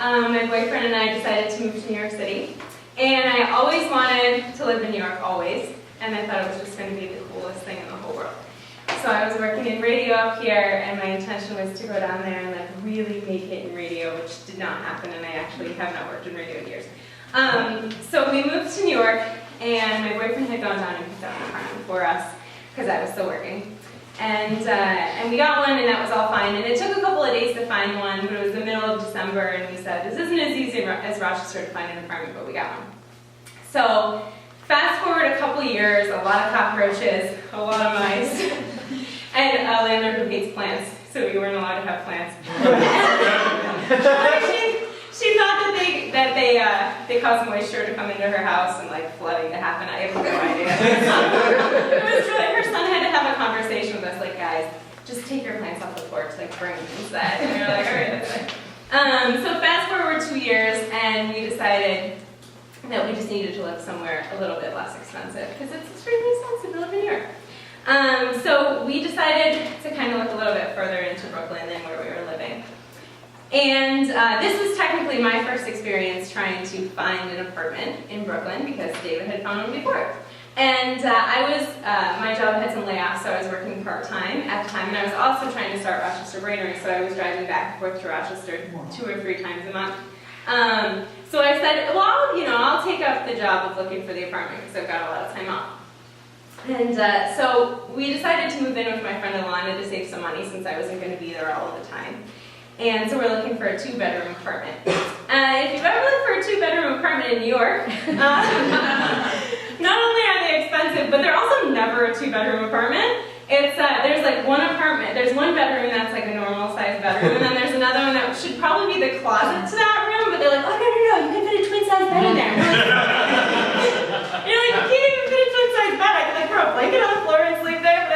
my boyfriend and I decided to move to New York City. And I always wanted to live in New York, always. And I thought it was just going to be the coolest thing in the whole world. So I was working in radio up here, and my intention was to go down there and like really make it in radio, which did not happen, and I actually have not worked in radio in years. So we moved to New York, and my boyfriend had gone down and picked out an apartment for us, because I was still working. And we got one, and that was all fine. And it took a couple of days to find one, but it was the middle of December, and we said, this isn't as easy as Rochester to find an apartment, but we got one. So fast forward a couple of years, a lot of cockroaches, a lot of mice, and a landlord who hates plants, so we weren't allowed to have plants. She thought that they caused moisture to come into her house and like flooding to happen. I have no idea. It was really, her son had to have a conversation with us, like, guys, just take your plants off the porch, like bring them inside. And we were like, all right, that's fine. So fast forward 2 years, and we decided that we just needed to live somewhere a little bit less expensive, because it's extremely expensive to live in New York. So we decided to kind of look a little bit further into Brooklyn than where we were living. And this was technically my first experience trying to find an apartment in Brooklyn, because David had found one before. And my job had some layoffs, so I was working part-time at the time, and I was also trying to start Rochester Brainerd, so I was driving back and forth to Rochester 2 or 3 times a month. So I said, well, I'll take up the job of looking for the apartment, because I've got a lot of time off. And so we decided to move in with my friend-in-law. I wanted to save some money since I wasn't going to be there all of the time. And so we're looking for a 2-bedroom apartment. If you've ever looked for a 2-bedroom apartment in New York, not only are they expensive, but they're also never a 2-bedroom apartment. There's like one apartment, there's one bedroom that's like a normal sized bedroom, and then there's another one that should probably be the closet to that room, but they're like, oh no, you can fit a twin-size bed in there. You're like, you can't even fit a twin-size bed. I could like throw a blanket on the floor and sleep there.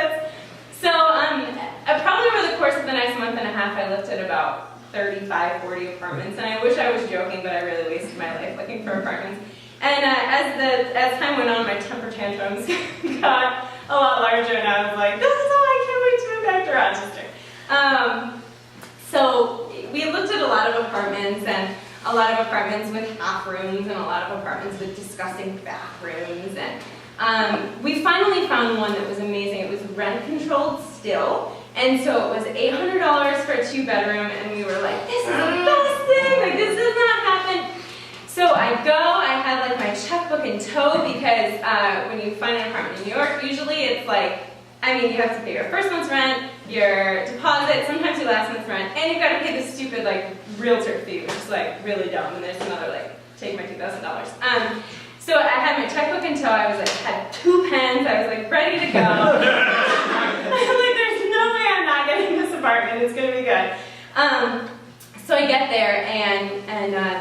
Probably over the course of the next month and a half, I looked at about 35, 40 apartments, and I wish I was joking, but I really wasted my life looking for apartments. And as time went on, my temper tantrums got a lot larger, and I was like, this is all, I can't wait to move back to Rochester. So we looked at a lot of apartments, and a lot of apartments with half rooms, and a lot of apartments with disgusting bathrooms, and we finally found one that was amazing. It was rent-controlled still. And so it was $800 for a 2-bedroom, and we were like, this is the best thing, like this does not happen. So I had like my checkbook in tow, because when you find an apartment in New York, usually it's like, you have to pay your first month's rent, your deposit, sometimes your last month's rent, and you've got to pay this stupid like realtor fee, which is like really dumb, and there's another like, take my $2,000. So I had my checkbook in tow, I was like, had 2 pens, I was like ready to go. I'm like, there's no way I'm not getting this apartment, it's gonna be good. So I get there, and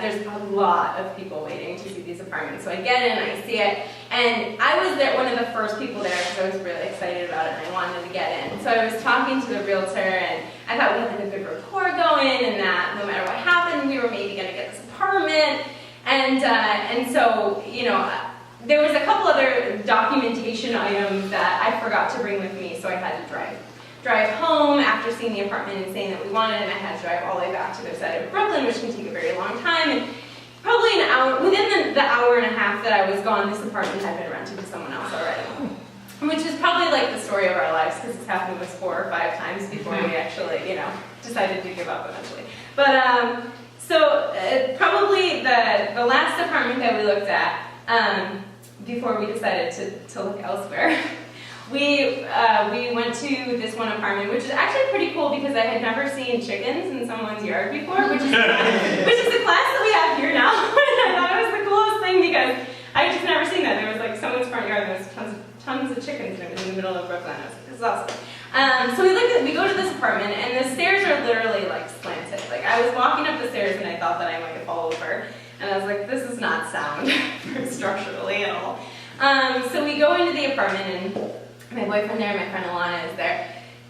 there's a lot of people waiting to see these apartments. So I get in, I see it, and I was there, one of the first people there, because I was really excited about it, and I wanted to get in. So I was talking to the realtor, and I thought we had like a good rapport going, and that no matter what happened, we were maybe gonna get this apartment. And so, there was a couple other documentation items that I forgot to bring with me, so I had to drive home after seeing the apartment and saying that we wanted it, and I had to drive all the way back to the side of Brooklyn, which can take a very long time. And probably an hour, within the hour and a half that I was gone, this apartment had been rented to someone else already. Which is probably like the story of our lives, because it's happened to us 4 or 5 times before we actually, decided to give up eventually. But probably the last apartment that we looked at before we decided to look elsewhere, we went to this one apartment, which is actually pretty cool, because I had never seen chickens in someone's yard before, which is a class that we have here now. I thought it was the coolest thing, because I had just never seen that. There was like someone's front yard, and there was tons of chickens, and it was in the middle of Brooklyn. I was like, this is awesome. So we go to this apartment, and the stairs are literally like slanted. Like I was walking up the stairs, and I thought that I might fall over, and I was like, this is not sound structurally at all. So we go into the apartment, and my boyfriend there, my friend Alana is there,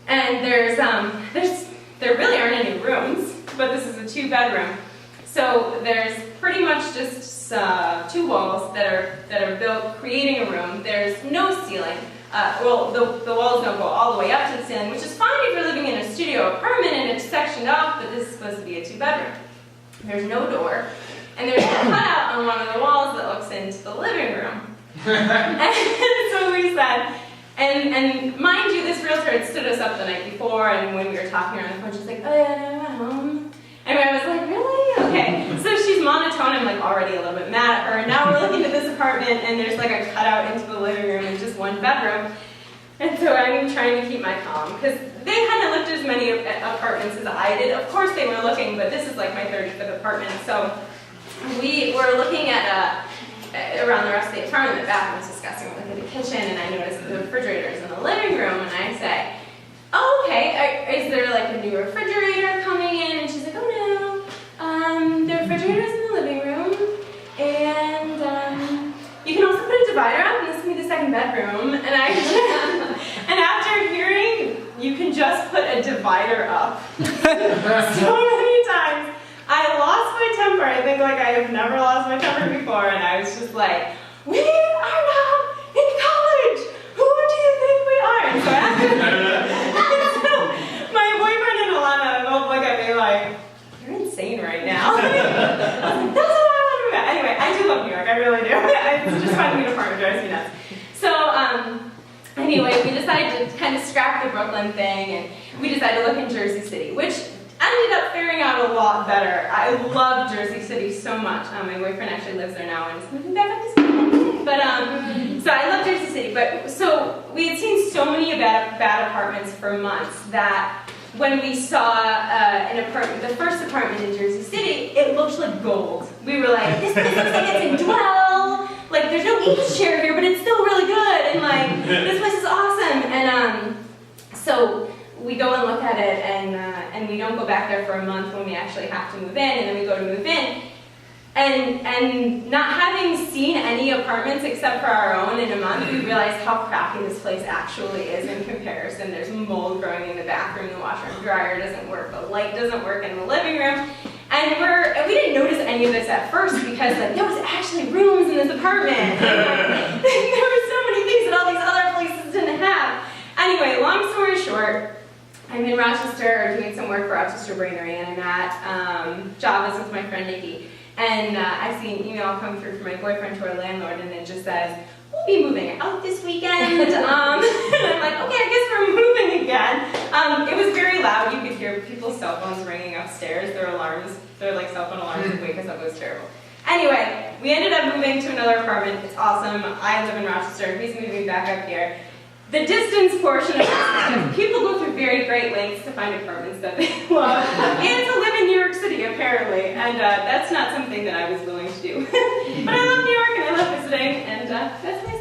and there really aren't any rooms, but this is a 2-bedroom. So there's pretty much just 2 walls that are built, creating a room. There's no ceiling. The walls don't go all the way up to the ceiling, which is fine if you're living in a studio apartment and it's sectioned off, but this is supposed to be a 2-bedroom. There's no door, and there's a cutout on one of the walls that looks into the living room. And so we said, and mind you, this realtor had stood us up the night before, and when we were talking on the phone, she's like, oh yeah, no, I'm at home. And I was like, really? Okay. So she's monotone. I'm like already a little bit mad at her. And now we're looking at this apartment, and there's like a cutout into the living room and just one bedroom. And so I'm trying to keep my calm because they hadn't looked at as many apartments as I did. Of course they were looking, but this is like my 35th apartment. So we were looking at around the rest of the apartment. The bathroom was disgusting. We looked at the kitchen, and I noticed the refrigerators in the living room, and I say, oh, okay, is there like a new refrigerator coming in? And she's like, oh no, the refrigerator's in the living room, and you can also put a divider up, and this can be the second bedroom. And and after hearing, you can just put a divider up so many times, I lost my temper. I think like I have never lost my temper before, and I was just like, we are now in college. Who do you think we are? And so after my boyfriend and Alana both look at me like, you're insane right now. I was like, that's what I want to do. Anyway, I do love New York, I really do. It's just finding an apartment drives me nuts. So, anyway, we decided to kind of scrap the Brooklyn thing, and we decided to look in Jersey City, which ended up faring out a lot better. I love Jersey City so much. My boyfriend actually lives there now and is moving back up this weekend. But, so I love Jersey City. But, so we had seen so many bad apartments for months that when we saw an apartment, the first apartment in Jersey City, it looked like gold. We were like, this place looks like it's in dwell. Like, there's no each chair here, but it's still really good. And like, this place is awesome. And so we go and look at it, and we don't go back there for a month when we actually have to move in, and then we go to move in. And not having seen any apartments except for our own in a month, we realized how crappy this place actually is in comparison. There's mold growing in the bathroom, the washer and dryer doesn't work, the light doesn't work in the living room. And we didn't notice any of this at first because like there was actually rooms in this apartment. And, like, there were so many things that all these other places didn't have. Anyway, long story short, I'm in Rochester doing some work for Rochester Brainery, and I'm at Java's with my friend Nikki. And I see an email come through from my boyfriend to our landlord, and it just says, we'll be moving out this weekend. And I'm like, okay, I guess we're moving again. It was very loud. You could hear people's cell phones ringing upstairs. Their alarms, their like cell phone alarms would wake us up. It was terrible. Anyway, we ended up moving to another apartment. It's awesome. I live in Rochester. He's moving back up here. The distance portion of this, people go through very great lengths to find apartments that they love and to live in New York City, apparently, and that's not something that I was willing to do. But I love New York and I love visiting, and that's it.